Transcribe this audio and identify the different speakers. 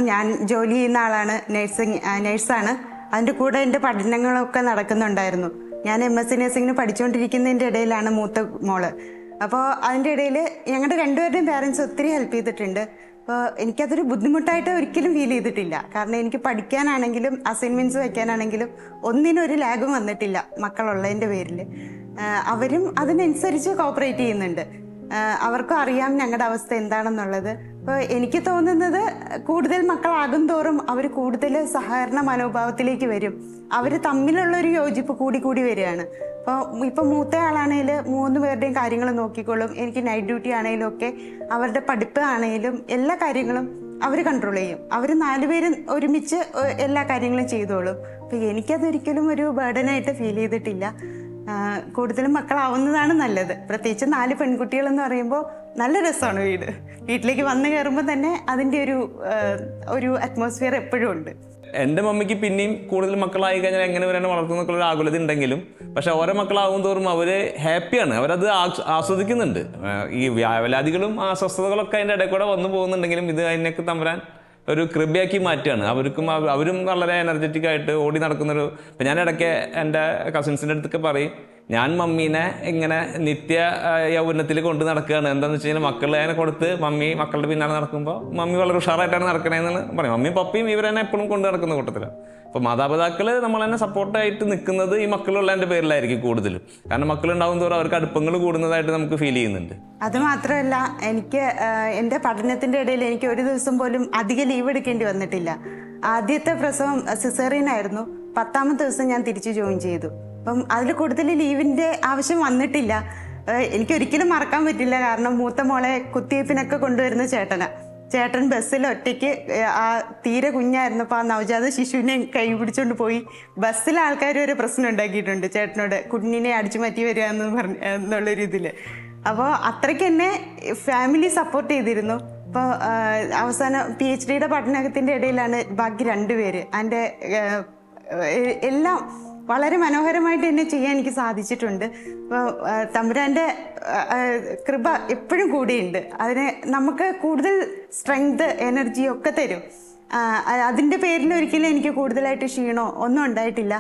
Speaker 1: ഞാൻ ജോലി ചെയ്യുന്ന ആളാണ്, നേഴ്സാണ്. അതിൻ്റെ കൂടെ എൻ്റെ പഠനങ്ങളൊക്കെ നടക്കുന്നുണ്ടായിരുന്നു. ഞാൻ MSc നഴ്സിംഗിന് പഠിച്ചുകൊണ്ടിരിക്കുന്നതിൻ്റെ ഇടയിലാണ് മൂത്ത മോള്. അപ്പോൾ അതിൻ്റെ ഇടയിൽ ഞങ്ങളുടെ രണ്ടുപേരുടെയും പാരൻസ് ഒത്തിരി ഹെൽപ്പ് ചെയ്തിട്ടുണ്ട്. അപ്പോൾ എനിക്കതൊരു ബുദ്ധിമുട്ടായിട്ട് ഒരിക്കലും ഫീൽ ചെയ്തിട്ടില്ല. കാരണം എനിക്ക് പഠിക്കാനാണെങ്കിലും അസൈൻമെൻറ്റ്സ് വയ്ക്കാനാണെങ്കിലും ഒന്നിനും ഒരു ലാഗും വന്നിട്ടില്ല മക്കളുള്ളതിൻ്റെ പേരിൽ. അവരും അതിനനുസരിച്ച് കോപ്പറേറ്റ് ചെയ്യുന്നുണ്ട്. അവർക്കും അറിയാം ഞങ്ങളുടെ അവസ്ഥ എന്താണെന്നുള്ളത്. അപ്പോൾ എനിക്ക് തോന്നുന്നത് കൂടുതൽ മക്കളാകും തോറും അവർ കൂടുതൽ സഹകരണ മനോഭാവത്തിലേക്ക് വരും. അവർ തമ്മിലുള്ളൊരു യോജിപ്പ് കൂടി വരികയാണ്. ഇപ്പോൾ മൂത്ത ആളാണെങ്കിൽ 3 പേരുടെയും കാര്യങ്ങൾ നോക്കിക്കോളും. എനിക്ക് നൈറ്റ് ഡ്യൂട്ടി ആണെങ്കിലും ഒക്കെ അവരുടെ പഠിപ്പ് ആണെങ്കിലും എല്ലാ കാര്യങ്ങളും അവർ കൺട്രോൾ ചെയ്യും. അവർ 4 പേരും ഒരുമിച്ച് എല്ലാ കാര്യങ്ങളും ചെയ്തോളും. അപ്പോൾ എനിക്കതൊരിക്കലും ഒരു ബർഡനായിട്ട് ഫീൽ ചെയ്തിട്ടില്ല. കൂടുതലും മക്കളാവുന്നതാണ് നല്ലത്. പ്രത്യേകിച്ച് 4 പെൺകുട്ടികളെന്ന് പറയുമ്പോൾ നല്ല രസമാണ് വീട്ടിലേക്ക് വന്നു കയറുമ്പോൾ തന്നെ അതിൻ്റെ ഒരു അറ്റ്മോസ്ഫിയർ എപ്പോഴും ഉണ്ട്.
Speaker 2: എൻ്റെ മമ്മിക്ക് പിന്നെയും കൂടുതൽ മക്കളായി കഴിഞ്ഞാൽ എങ്ങനെ വരാൻ വളർത്തുന്നൊക്കെയുള്ള ഒരു ആകുലത ഉണ്ടെങ്കിലും പക്ഷെ ഓരോ മക്കളാവും തോറും അവർ ഹാപ്പിയാണ്, അവരത് ആസ്വദിക്കുന്നുണ്ട്. ഈ വ്യാവലാദികളും അസ്വസ്ഥതകളൊക്കെ അതിൻ്റെ ഇടയിൽ കൂടെ വന്നു പോകുന്നുണ്ടെങ്കിലും ഇത് അതിനൊക്കെ തമ്പരാൻ ഒരു കൃപയാക്കി മാറ്റുകയാണ്. അവരും വളരെ എനർജറ്റിക് ആയിട്ട് ഓടി നടക്കുന്നൊരു. ഇപ്പം ഞാൻ ഇടയ്ക്ക് എൻ്റെ കസിൻസിൻ്റെ അടുത്തൊക്കെ പറയും, ഞാൻ മമ്മീനെ ഇങ്ങനെ നിത്യ യൗവനത്തിൽ കൊണ്ട് നടക്കുകയാണ്. എന്താണെന്ന് വെച്ച് കഴിഞ്ഞാൽ മക്കളെ കൊടുത്ത് മക്കളുടെ പിന്നാലെ നടക്കുമ്പോൾ മമ്മി വളരെ ഉഷാറായിട്ടാണ് നടക്കണതെന്ന് പറയും. മമ്മിയും പപ്പയും ഇവരെന്നെ എപ്പോഴും കൊണ്ട് നടക്കുന്ന കൂട്ടത്തിലാണ്. അപ്പോൾ മാതാപിതാക്കൾ നമ്മൾ തന്നെ സപ്പോർട്ടായിട്ട് നിൽക്കുന്നത് ഈ മക്കളുള്ളതിൻ്റെ പേരിലായിരിക്കും കൂടുതലും. കാരണം മക്കളുണ്ടാകും തോറും അവർക്ക് അടുപ്പങ്ങൾ കൂടുന്നതായിട്ട് നമുക്ക് ഫീൽ ചെയ്യുന്നുണ്ട്.
Speaker 1: അത് മാത്രമല്ല, എനിക്ക് എൻ്റെ പഠനത്തിൻ്റെ ഇടയിൽ എനിക്ക് ഒരു ദിവസം പോലും അധികം ലീവ് എടുക്കേണ്ടി വന്നിട്ടില്ല. ആദ്യത്തെ പ്രസവം സിസേറിയൻ ആയിരുന്നു. 10ാമത്തെ ദിവസം ഞാൻ തിരിച്ച് ജോയിൻ ചെയ്തു. അപ്പം അതിൽ കൂടുതൽ ലീവിൻ്റെ ആവശ്യം വന്നിട്ടില്ല. എനിക്കൊരിക്കലും മറക്കാൻ പറ്റില്ല. കാരണം മൂത്ത മോളെ കുത്തിവയ്പ്പിനൊക്കെ കൊണ്ടുവരുന്ന ചേട്ടൻ ബസ്സിൽ ഒറ്റയ്ക്ക് തീരെ കുഞ്ഞായിരുന്നപ്പോൾ ആ നവജാത ശിശുവിനെ കൈ പിടിച്ചുകൊണ്ട് പോയി ബസ്സിലെ ആൾക്കാർ ഒരു പ്രശ്നം ഉണ്ടാക്കിയിട്ടുണ്ട് ചേട്ടനോട്, കുഞ്ഞിനെ അടിച്ചു മാറ്റി വരിക എന്നുള്ളൊരു ഇതിൽ. അപ്പോൾ അത്രയ്ക്ക് എന്നെ ഫാമിലി സപ്പോർട്ട് ചെയ്തിരുന്നു. അപ്പോൾ അവസാനം PhDയുടെ പഠനത്തിൻ്റെ ഇടയിലാണ് ബാക്കി 2 പേര്. അതിൻ്റെ എല്ലാം വളരെ മനോഹരമായിട്ട് തന്നെ ചെയ്യാൻ എനിക്ക് സാധിച്ചിട്ടുണ്ട്. അപ്പോൾ തമ്പുരാൻ്റെ കൃപ എപ്പോഴും കൂടെയുണ്ട്. അതിന് നമുക്ക് കൂടുതൽ സ്ട്രെങ്ത്, എനർജി ഒക്കെ തരും. അതിൻ്റെ പേരിൽ ഒരിക്കലും എനിക്ക് കൂടുതലായിട്ട് ക്ഷീണമോ ഒന്നും ഉണ്ടായിട്ടില്ല.